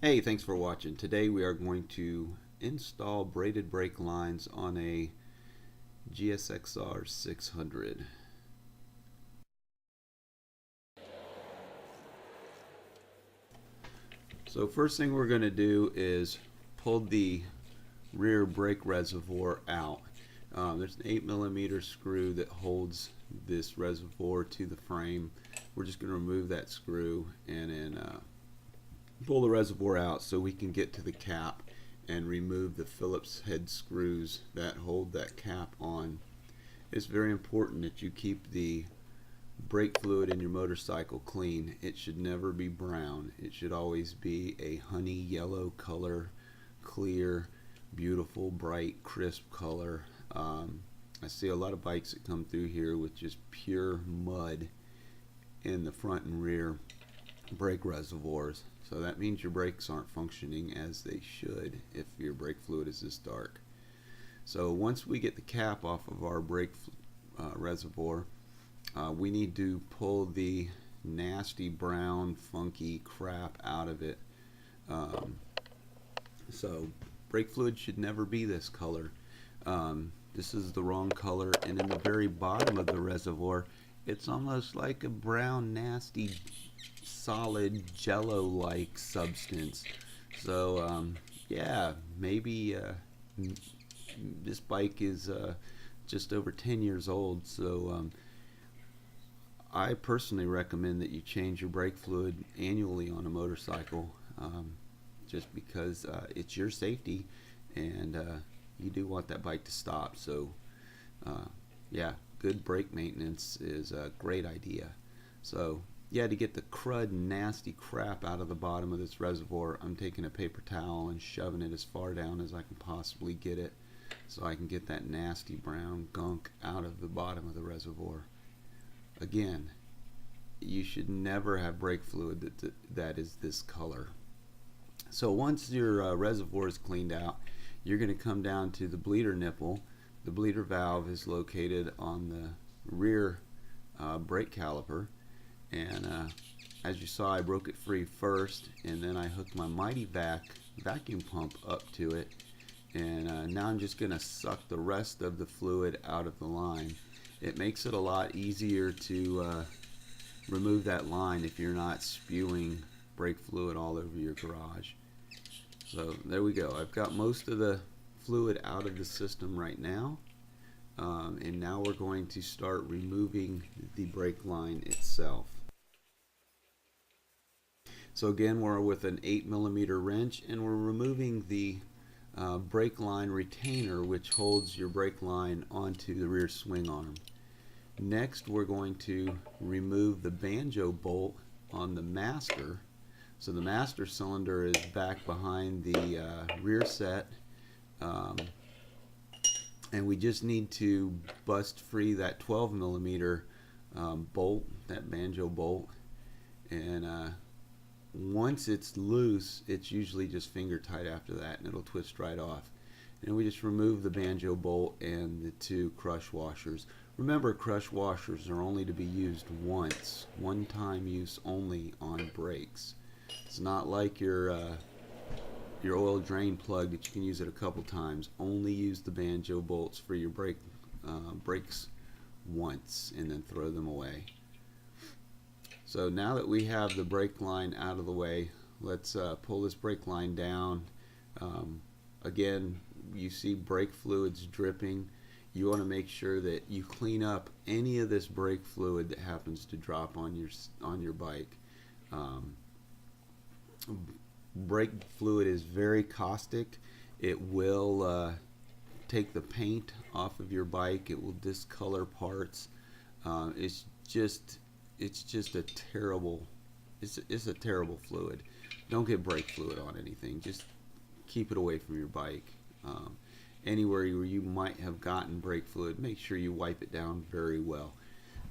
Hey, thanks for watching. Today we are going to install braided brake lines on a GSXR 600. So first thing we're going to do is pull the rear brake reservoir out. There's an 8mm screw that holds this reservoir to the frame. We're just going to remove that screw and then pull the reservoir out so we can get to the cap and remove the Phillips head screws that hold that cap on. It's very important that you keep the brake fluid in your motorcycle clean. It should never be brown. It should always be a honey yellow color, clear, beautiful, bright, crisp color. I see a lot of bikes that come through here with just pure mud in the front and rear brake reservoirs. So that means your brakes aren't functioning as they should if your brake fluid is this dark. So once we get the cap off of our brake reservoir, we need to pull the nasty brown funky crap out of it. So brake fluid should never be this color. This is the wrong color, and in the very bottom of the reservoir it's almost like a brown nasty solid jello like substance. So yeah, maybe this bike is just over 10 years old, so I personally recommend that you change your brake fluid annually on a motorcycle, just because it's your safety, and you do want that bike to stop. So yeah, good brake maintenance is a great idea. So yeah, to get the crud nasty crap out of the bottom of this reservoir, I'm taking a paper towel and shoving it as far down as I can possibly get it so I can get that nasty brown gunk out of the bottom of the reservoir. Again, you should never have brake fluid that is this color. So once your reservoir is cleaned out, you're going to come down to the bleeder nipple. The bleeder valve is located on the rear brake caliper, and as you saw, I broke it free first, and then I hooked my Mighty Vac vacuum pump up to it, and now I'm just going to suck the rest of the fluid out of the line. It makes it a lot easier to remove that line if you're not spewing brake fluid all over your garage. So there we go. I've got most of the fluid out of the system right now, and now we're going to start removing the brake line itself. So again, we're with an 8mm wrench, and we're removing the brake line retainer, which holds your brake line onto the rear swing arm. Next, we're going to remove the banjo bolt on the master. So the master cylinder is back behind the rear set, and we just need to bust free that 12mm bolt, that banjo bolt, and once it's loose, it's usually just finger tight after that, and it'll twist right off. And we just remove the banjo bolt and the two crush washers. Remember, crush washers are only to be used once, one-time use only on brakes. It's not like your oil drain plug that you can use it a couple times. Only use the banjo bolts for your brakes once, and then throw them away. So now that we have the brake line out of the way, let's pull this brake line down. Again, you see brake fluids dripping. You want to make sure that you clean up any of this brake fluid that happens to drop on your bike. Brake fluid is very caustic. It will take the paint off of your bike. It will discolor parts. It's just a terrible, it's a terrible fluid. Don't get brake fluid on anything. Just keep it away from your bike. Anywhere where you might have gotten brake fluid, make sure you wipe it down very well.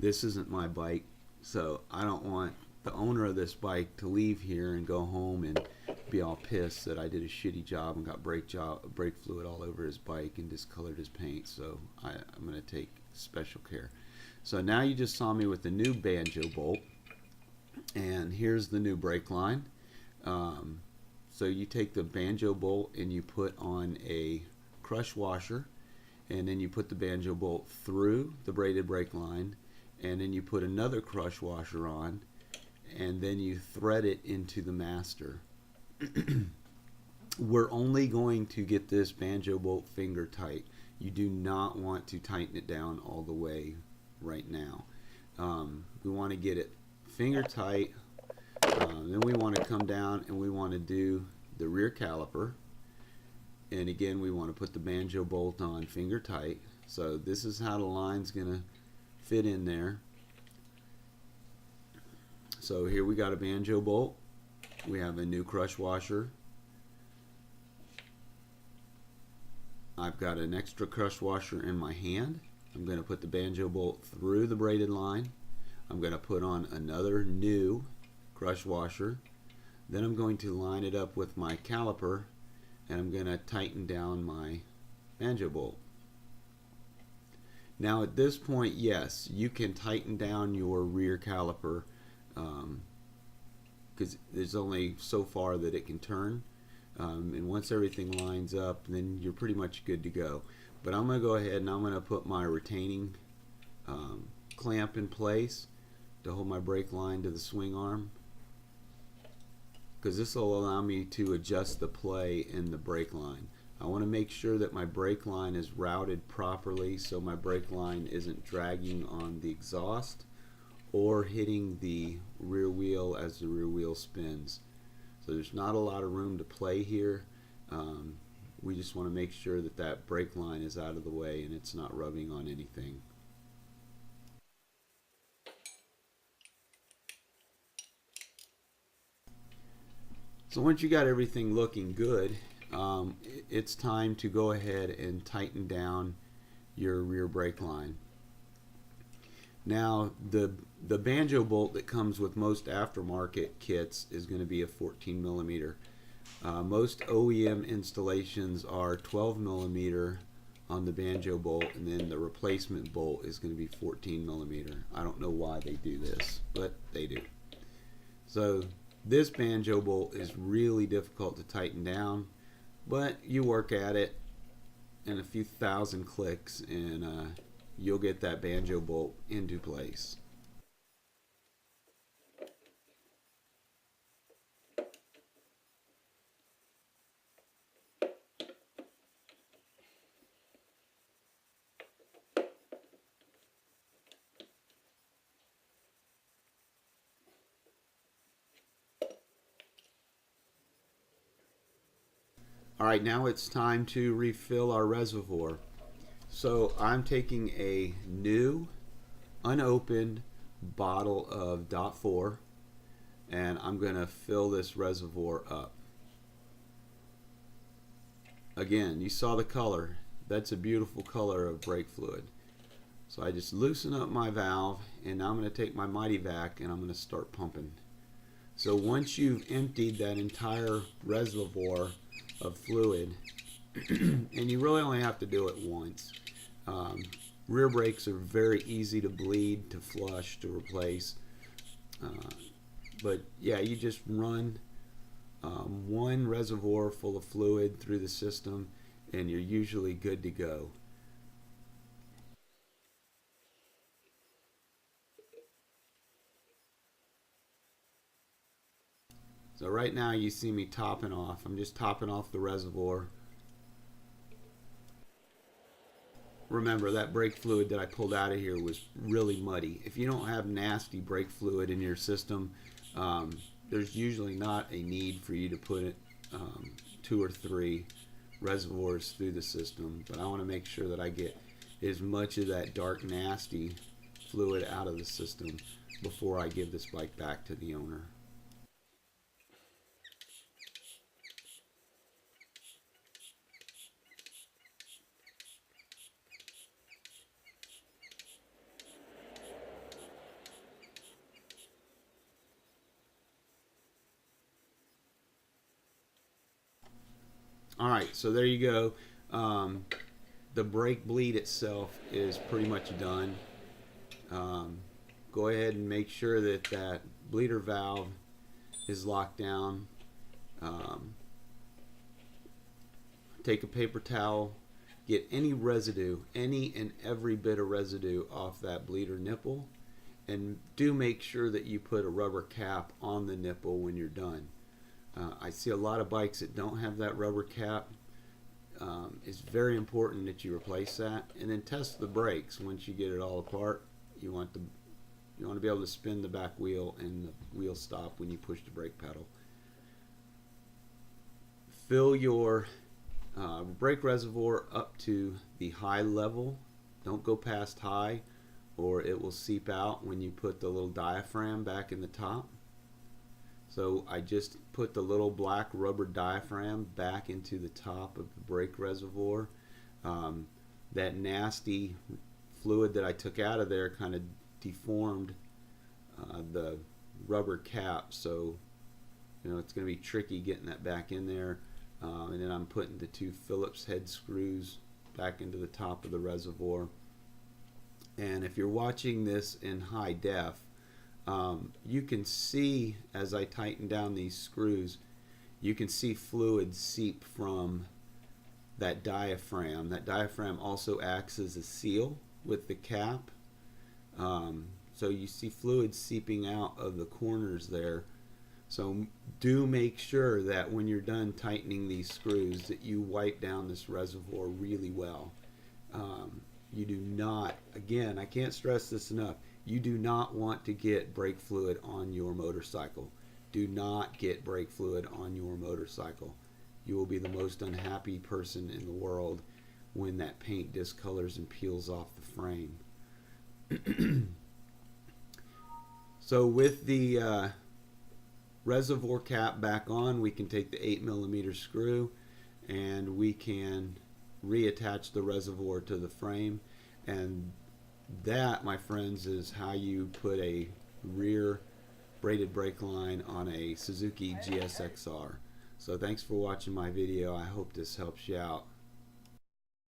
This isn't my bike, so I don't want the owner of this bike to leave here and go home and be all pissed that I did a shitty job and got brake fluid all over his bike and discolored his paint. So I'm going to take special care. So now you just saw me with the new banjo bolt, and here's the new brake line. So you take the banjo bolt and you put on a crush washer, and then you put the banjo bolt through the braided brake line, and then you put another crush washer on, and then you thread it into the master. We're only going to get this banjo bolt finger tight. You do not want to tighten it down all the way right now. We want to get it finger tight. Then we want to come down and we want to do the rear caliper. And again, we want to put the banjo bolt on finger tight. So this is how the line's going to fit in there. So here we got a banjo bolt. We have a new crush washer. I've got an extra crush washer in my hand. I'm going to put the banjo bolt through the braided line. I'm going to put on another new crush washer. Then I'm going to line it up with my caliper, and I'm going to tighten down my banjo bolt. Now at this point, yes, you can tighten down your rear caliper because there's only so far that it can turn. And once everything lines up, then you're pretty much good to go. But I'm going to go ahead and I'm going to put my retaining clamp in place to hold my brake line to the swing arm, because this will allow me to adjust the play in the brake line. I want to make sure that my brake line is routed properly so my brake line isn't dragging on the exhaust or hitting the rear wheel as the rear wheel spins. So there's not a lot of room to play here. We just want to make sure that that brake line is out of the way and it's not rubbing on anything. So once you got everything looking good, it's time to go ahead and tighten down your rear brake line. Now the banjo bolt that comes with most aftermarket kits is going to be a 14 millimeter. Most OEM installations are 12 millimeter on the banjo bolt, and then the replacement bolt is going to be 14 millimeter. I don't know why they do this, but they do. So this banjo bolt is really difficult to tighten down, but you work at it and a few thousand clicks and you'll get that banjo bolt into place. Alright, now it's time to refill our reservoir. So I'm taking a new unopened bottle of .4 and I'm going to fill this reservoir up. Again, you saw the color. That's a beautiful color of brake fluid. So I just loosen up my valve, and now I'm going to take my Mighty Vac and I'm going to start pumping. So once you've emptied that entire reservoir of fluid, and you really only have to do it once. Rear brakes are very easy to bleed, to flush, to replace. But yeah, you just run one reservoir full of fluid through the system and you're usually good to go. So right now you see me topping off. I'm just topping off the reservoir. Remember, that brake fluid that I pulled out of here was really muddy. If you don't have nasty brake fluid in your system, there's usually not a need for you to put 2 or 3 reservoirs through the system. But I want to make sure that I get as much of that dark, nasty fluid out of the system before I give this bike back to the owner. Alright, so there you go. The brake bleed itself is pretty much done. Go ahead and make sure that that bleeder valve is locked down. take a paper towel, get any residue, any and every bit of residue off that bleeder nipple, and do make sure that you put a rubber cap on the nipple when you're done. I see a lot of bikes that don't have that rubber cap. It's very important that you replace that, and then test the brakes. Once you get it all apart, you want to be able to spin the back wheel and the wheel stop when you push the brake pedal. Fill your brake reservoir up to the high level. Don't go past high, or it will seep out when you put the little diaphragm back in the top. So I just put the little black rubber diaphragm back into the top of the brake reservoir. That nasty fluid that I took out of there kind of deformed the rubber cap, so it's going to be tricky getting that back in there. And then I'm putting the 2 Phillips head screws back into the top of the reservoir. And if you're watching this in high def, you can see, as I tighten down these screws, you can see fluid seep from that diaphragm. That diaphragm also acts as a seal with the cap. So you see fluid seeping out of the corners there. So do make sure that when you're done tightening these screws that you wipe down this reservoir really well. You do not, again, I can't stress this enough, you do not want to get brake fluid on your motorcycle. Do not get brake fluid on your motorcycle. You will be the most unhappy person in the world when that paint discolors and peels off the frame. So with the reservoir cap back on, we can take the 8mm screw and we can reattach the reservoir to the frame, and that, my friends, is how you put a rear braided brake line on a Suzuki GSXR. So thanks for watching my video. I hope this helps you out.